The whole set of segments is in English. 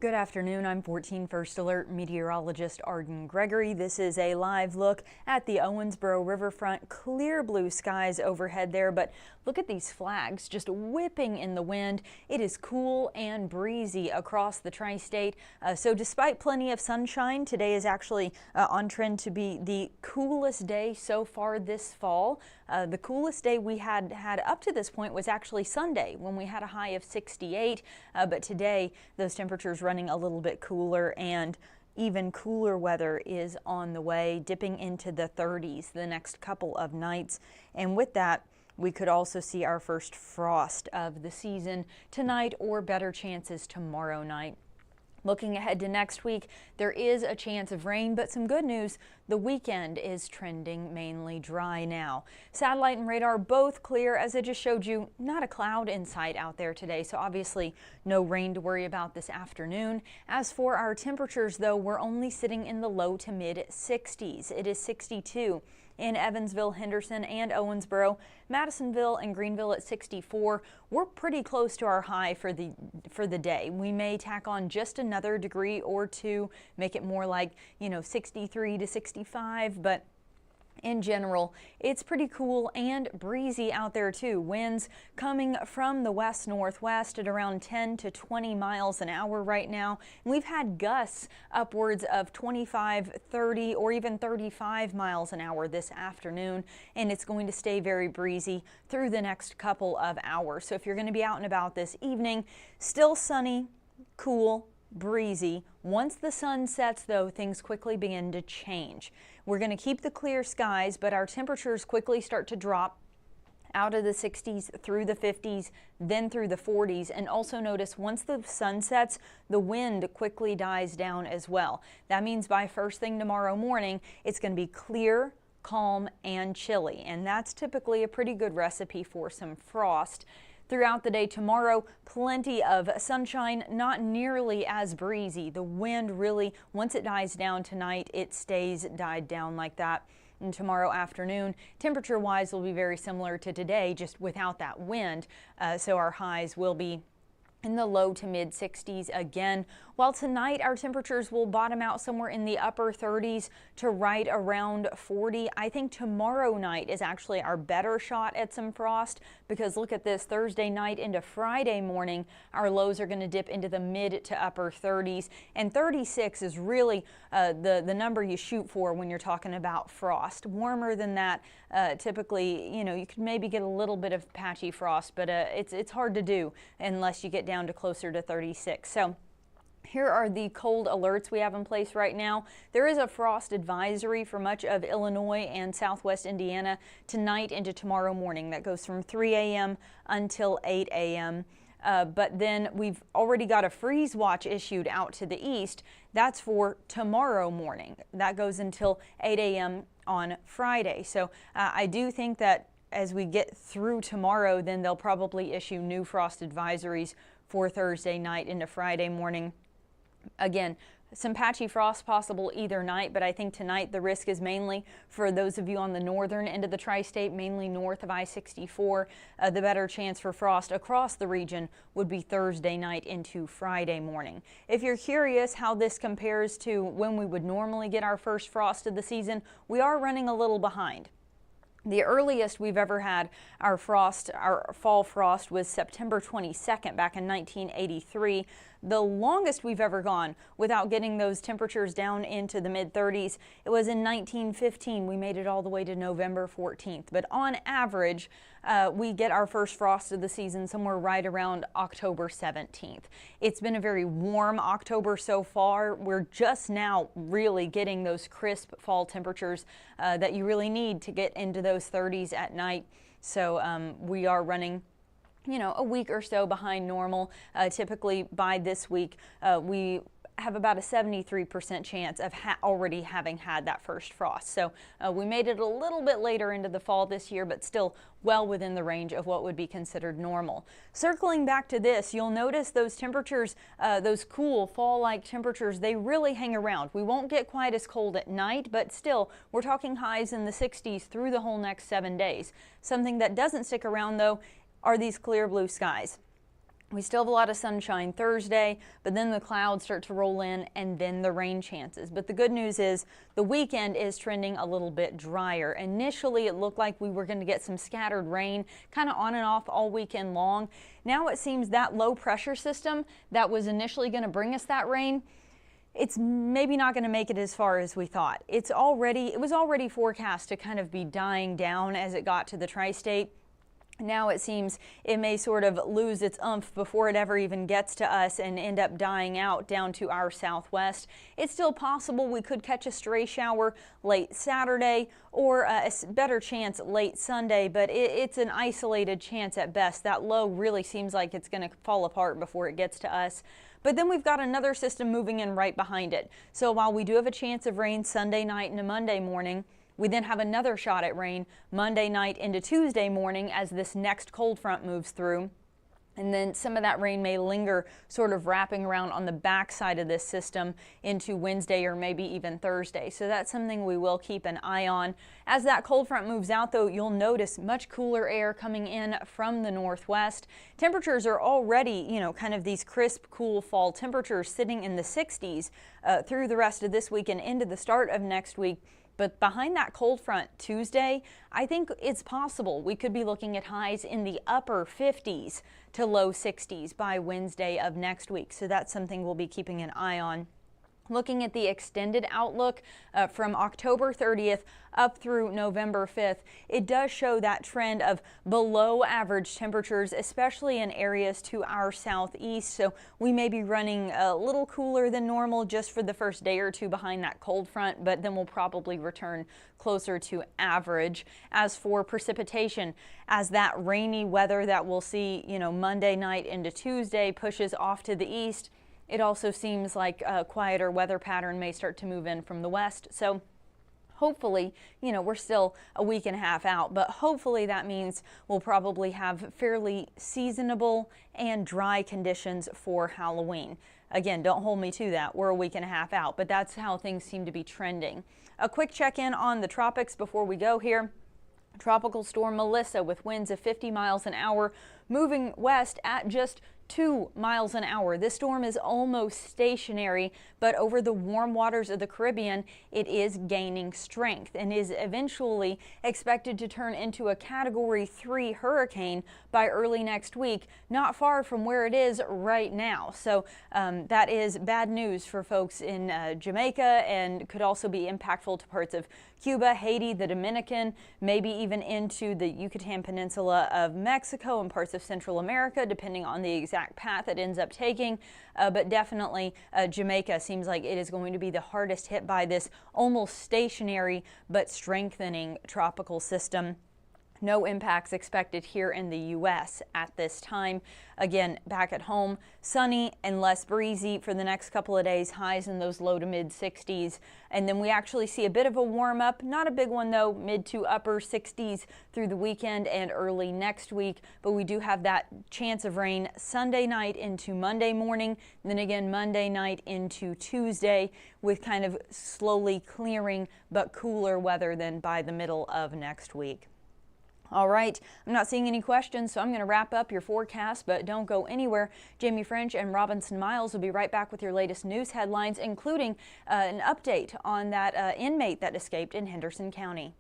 Good afternoon. I'm 14 First Alert meteorologist Arden Gregory. This is a live look at the Owensboro riverfront. Clear blue skies overhead there, but look at these flags just whipping in the wind. It is cool and breezy across the tri-state. So despite plenty of sunshine, today is actually on trend to be the coolest day so far this fall. The coolest day we had up to this point was actually Sunday when we had a high of 68. But today those temperatures running a little bit cooler, and even cooler weather is on the way, dipping into the 30s the next couple of nights. And with that, we could also see our first frost of the season tonight, or better chances tomorrow night. Looking ahead to next week, there is a chance of rain, but some good news, the weekend is trending mainly dry now. Satellite and radar both clear, as I just showed you. Not a cloud in sight out there today, so obviously no rain to worry about this afternoon. As for our temperatures, though, we're only sitting in the low to mid 60s. It is 62 in Evansville, Henderson, and Owensboro. Madisonville and Greenville at 64. We're pretty close to our high for the day. We may tack on just another degree or two, make it more like, 63 to 65, but in general, it's pretty cool and breezy out there too. Winds coming from the west-northwest at around 10 to 20 miles an hour right now. And we've had gusts upwards of 25, 30, or even 35 miles an hour this afternoon. And it's going to stay very breezy through the next couple of hours. So if you're going to be out and about this evening, still sunny, cool, breezy. Once the sun sets, though, things quickly begin to change. We're going to keep the clear skies, but our temperatures quickly start to drop out of the 60s through the 50s, then through the 40s. And also notice, once the sun sets, the wind quickly dies down as well. That means by first thing tomorrow morning, it's going to be clear, calm, and chilly. And that's typically a pretty good recipe for some frost. Throughout the day tomorrow, plenty of sunshine, not nearly as breezy. The wind really, once it dies down tonight, it stays died down like that. And tomorrow afternoon, temperature-wise, will be very similar to today, just without that wind. So our highs will be in the low to mid 60s again, while tonight our temperatures will bottom out somewhere in the upper 30s to right around 40. I think tomorrow night is actually our better shot at some frost, because look at this, Thursday night into Friday morning, our lows are going to dip into the mid to upper 30s, and 36 is really the number you shoot for when you're talking about frost. Warmer than that, typically, you could maybe get a little bit of patchy frost, but it's hard to do unless you get down to closer to 36. So here are the cold alerts we have in place right now. There is a frost advisory for much of Illinois and southwest Indiana tonight into tomorrow morning. That goes from 3 a.m. until 8 a.m. But then we've already got a freeze watch issued out to the east. That's for tomorrow morning. That goes until 8 a.m. on Friday. So I do think that as we get through tomorrow, then they'll probably issue new frost advisories for Thursday night into Friday morning. Again, some patchy frost possible either night, but I think tonight the risk is mainly for those of you on the northern end of the tri-state, mainly north of I-64. The better chance for frost across the region would be Thursday night into Friday morning. If you're curious how this compares to when we would normally get our first frost of the season, we are running a little behind. The earliest we've ever had our fall frost was September 22nd back in 1983. The longest we've ever gone without getting those temperatures down into the mid-30s, it was in 1915. We made it all the way to November 14th. But on average, we get our first frost of the season somewhere right around October 17th. It's been a very warm October so far. We're just now really getting those crisp fall temperatures that you really need to get into those 30s at night. So we are running a week or so behind normal. Typically by this week, we have about a 73% chance of already having had that first frost. So we made it a little bit later into the fall this year, but still well within the range of what would be considered normal. Circling back to this, you'll notice those temperatures, those cool fall-like temperatures, they really hang around. We won't get quite as cold at night, but still, we're talking highs in the 60s through the whole next 7 days. Something that doesn't stick around, though, are these clear blue skies. We still have a lot of sunshine Thursday, but then the clouds start to roll in and then the rain chances. But the good news is the weekend is trending a little bit drier. Initially, it looked like we were going to get some scattered rain kind of on and off all weekend long. Now it seems that low pressure system that was initially going to bring us that rain, it's maybe not going to make it as far as we thought. It was already forecast to kind of be dying down as it got to the tri-state. Now it seems it may sort of lose its oomph before it ever even gets to us and end up dying out down to our southwest. It's still possible we could catch a stray shower late Saturday or a better chance late Sunday, but it's an isolated chance at best. That low really seems like it's going to fall apart before it gets to us. But then we've got another system moving in right behind it. So while we do have a chance of rain Sunday night into Monday morning, we then have another shot at rain Monday night into Tuesday morning as this next cold front moves through. And then some of that rain may linger, sort of wrapping around on the backside of this system into Wednesday or maybe even Thursday. So that's something we will keep an eye on. As that cold front moves out, though, you'll notice much cooler air coming in from the northwest. Temperatures are already, kind of these crisp, cool fall temperatures sitting in the 60s through the rest of this week and into the start of next week. But behind that cold front Tuesday, I think it's possible we could be looking at highs in the upper 50s to low 60s by Wednesday of next week. So that's something we'll be keeping an eye on. Looking at the extended outlook from October 30th up through November 5th, it does show that trend of below average temperatures, especially in areas to our southeast. So we may be running a little cooler than normal just for the first day or two behind that cold front, but then we'll probably return closer to average. As for precipitation, as that rainy weather that we'll see, Monday night into Tuesday pushes off to the east, it also seems like a quieter weather pattern may start to move in from the west. So hopefully, we're still a week and a half out, but hopefully that means we'll probably have fairly seasonable and dry conditions for Halloween. Again, don't hold me to that. We're a week and a half out, but that's how things seem to be trending. A quick check-in on the tropics before we go here. Tropical storm Melissa with winds of 50 miles an hour moving west at just 2 miles an hour. This storm is almost stationary, but over the warm waters of the Caribbean, it is gaining strength and is eventually expected to turn into a Category 3 hurricane by early next week, not far from where it is right now. So that is bad news for folks in Jamaica and could also be impactful to parts of Cuba, Haiti, the Dominican, maybe even into the Yucatan Peninsula of Mexico and parts of Central America, depending on the exact path it ends up taking. But definitely Jamaica seems like it is going to be the hardest hit by this almost stationary but strengthening tropical system. No impacts expected here in the U.S. at this time. Again, back at home, sunny and less breezy for the next couple of days, highs in those low to mid 60s. And then we actually see a bit of a warm up, not a big one though, mid to upper 60s through the weekend and early next week. But we do have that chance of rain Sunday night into Monday morning, and then again Monday night into Tuesday with kind of slowly clearing but cooler weather than by the middle of next week. All right, I'm not seeing any questions, so I'm going to wrap up your forecast, but don't go anywhere. Jamie French and Robinson Miles will be right back with your latest news headlines, including an update on that inmate that escaped in Henderson County.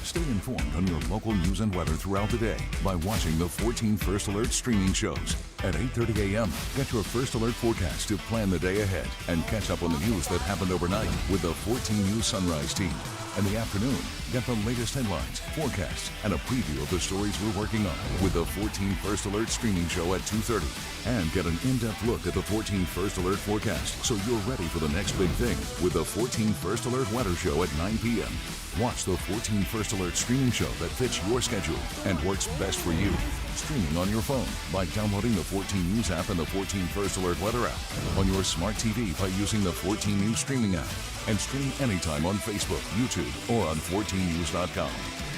Stay informed on your local news and weather throughout the day by watching the 14 First Alert streaming shows. At 8:30 a.m., get your First Alert forecast to plan the day ahead and catch up on the news that happened overnight with the 14 News Sunrise team. In the afternoon, get the latest headlines, forecasts, and a preview of the stories we're working on with the 14 First Alert streaming show at 2:30. And get an in-depth look at the 14 First Alert forecast so you're ready for the next big thing with the 14 First Alert weather show at 9 p.m. Watch the 14 First Alert streaming show that fits your schedule and works best for you. Streaming on your phone by downloading the 14 News app and the 14 First Alert weather app. On your smart TV by using the 14 News streaming app. And stream anytime on Facebook, YouTube, or on 14news.com.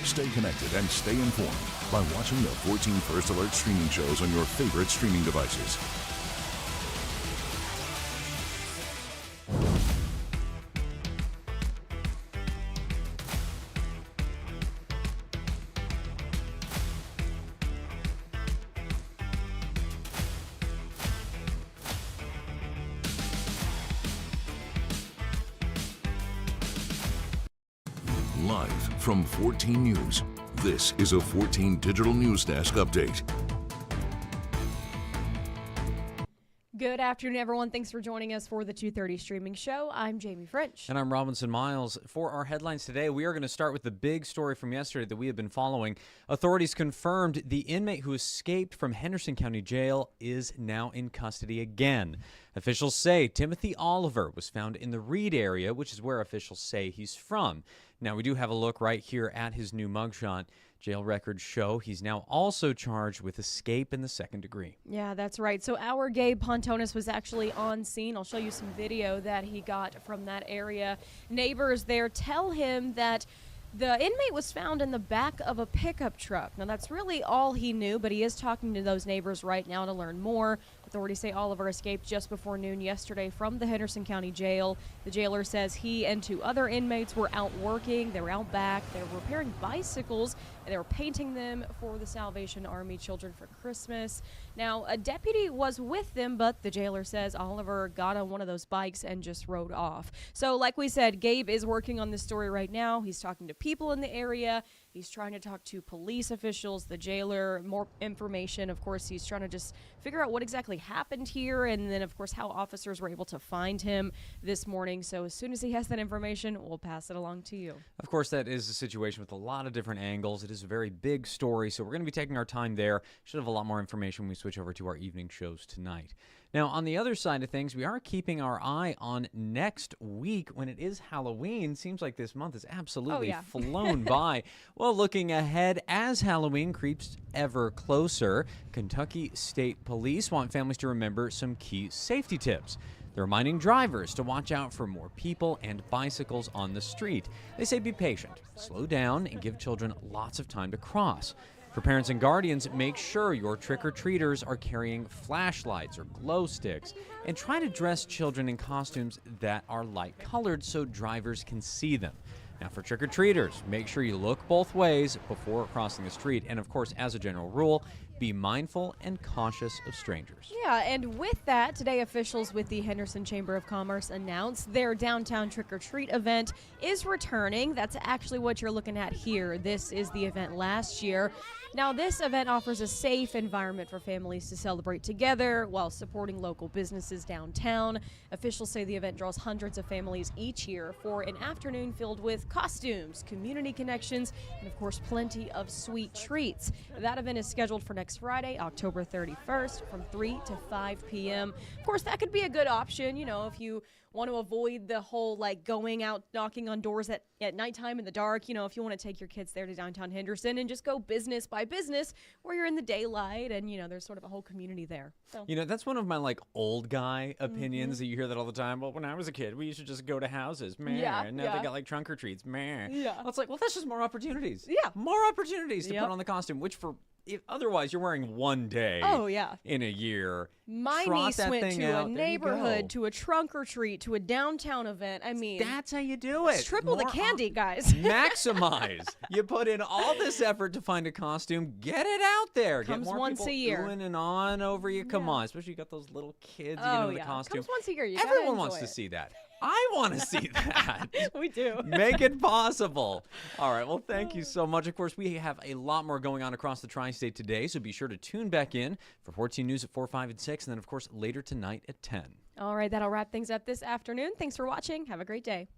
Stay connected and stay informed by watching the 14 First Alert streaming shows on your favorite streaming devices. Live from 14 News, this is a 14 Digital News Desk update. Good afternoon, everyone. Thanks for joining us for the 2:30 streaming show. I'm Jamie French. And I'm Robinson Miles. For our headlines today, we are going to start with the big story from yesterday that we have been following. Authorities confirmed the inmate who escaped from Henderson County Jail is now in custody again. Officials say Timothy Oliver was found in the Reed area, which is where officials say he's from. Now, we do have a look right here at his new mugshot. Jail records show he's now also charged with escape in the second degree. Yeah, that's right. So our Gabe Pontonis was actually on scene. I'll show you some video that he got from that area. Neighbors there tell him that the inmate was found in the back of a pickup truck. Now, that's really all he knew, but he is talking to those neighbors right now to learn more. Authorities say Oliver escaped just before noon yesterday from the Henderson County Jail. The jailer says he and two other inmates were out working. They were out back. They were repairing bicycles, and they were painting them for the Salvation Army children for Christmas. Now, a deputy was with them, but the jailer says Oliver got on one of those bikes and just rode off. So, like we said, Gabe is working on this story right now. He's talking to people in the area. He's trying to talk to police officials, the jailer, more information. Of course, he's trying to just figure out what exactly happened here, and then, of course, how officers were able to find him this morning. So as soon as he has that information, we'll pass it along to you. Of course, that is a situation with a lot of different angles. It is a very big story, so we're going to be taking our time there. Should have a lot more information when we switch over to our evening shows tonight. Now, on the other side of things, we are keeping our eye on next week when it is Halloween. Seems like this month has absolutely flown by. Well, looking ahead as Halloween creeps ever closer, Kentucky State Police want families to remember some key safety tips. They're reminding drivers to watch out for more people and bicycles on the street. They say be patient, slow down, and give children lots of time to cross. For parents and guardians, make sure your trick-or-treaters are carrying flashlights or glow sticks, and try to dress children in costumes that are light-colored so drivers can see them. Now, for trick-or-treaters, make sure you look both ways before crossing the street, and of course, as a general rule, be mindful and cautious of strangers. Yeah, and with that, today officials with the Henderson Chamber of Commerce announced their downtown trick-or-treat event is returning. That's actually what you're looking at here. This is the event last year. Now, this event offers a safe environment for families to celebrate together while supporting local businesses downtown. Officials say the event draws hundreds of families each year for an afternoon filled with costumes, community connections, and of course, plenty of sweet treats. That event is scheduled for next Friday, October 31st from 3 to 5 p.m. Of course, that could be a good option, you know, if you want to avoid the whole going out knocking on doors at nighttime in the dark. You know, if you want to take your kids there to downtown Henderson and just go business by business where you're in the daylight and, you know, there's sort of a whole community there. So. You know, that's one of my old guy opinions that you hear that all the time. Well, when I was a kid, we used to just go to houses. Meh. And now they got trunk or treats. Meh. Yeah. Well, it's like, well, that's just more opportunities. Yeah. More opportunities to put on the costume, which otherwise you're wearing one day in a year. My niece went to a neighborhood, to a trunk or treat, to a downtown event. I mean, that's how you do it. Triple the candy, guys. Maximize. You put in all this effort to find a costume. Get it out there. Comes Get more once people a year. oohing and on over you. Come on. Especially you got those little kids, the costume. Comes once a year. Everyone wants to see that. I want to see that. We do. Make it possible. All right. Well, thank you so much. Of course, we have a lot more going on across the tri-state today, so be sure to tune back in for 14 News at 4, 5, and 6, and then, of course, later tonight at 10. All right. That'll wrap things up this afternoon. Thanks for watching. Have a great day.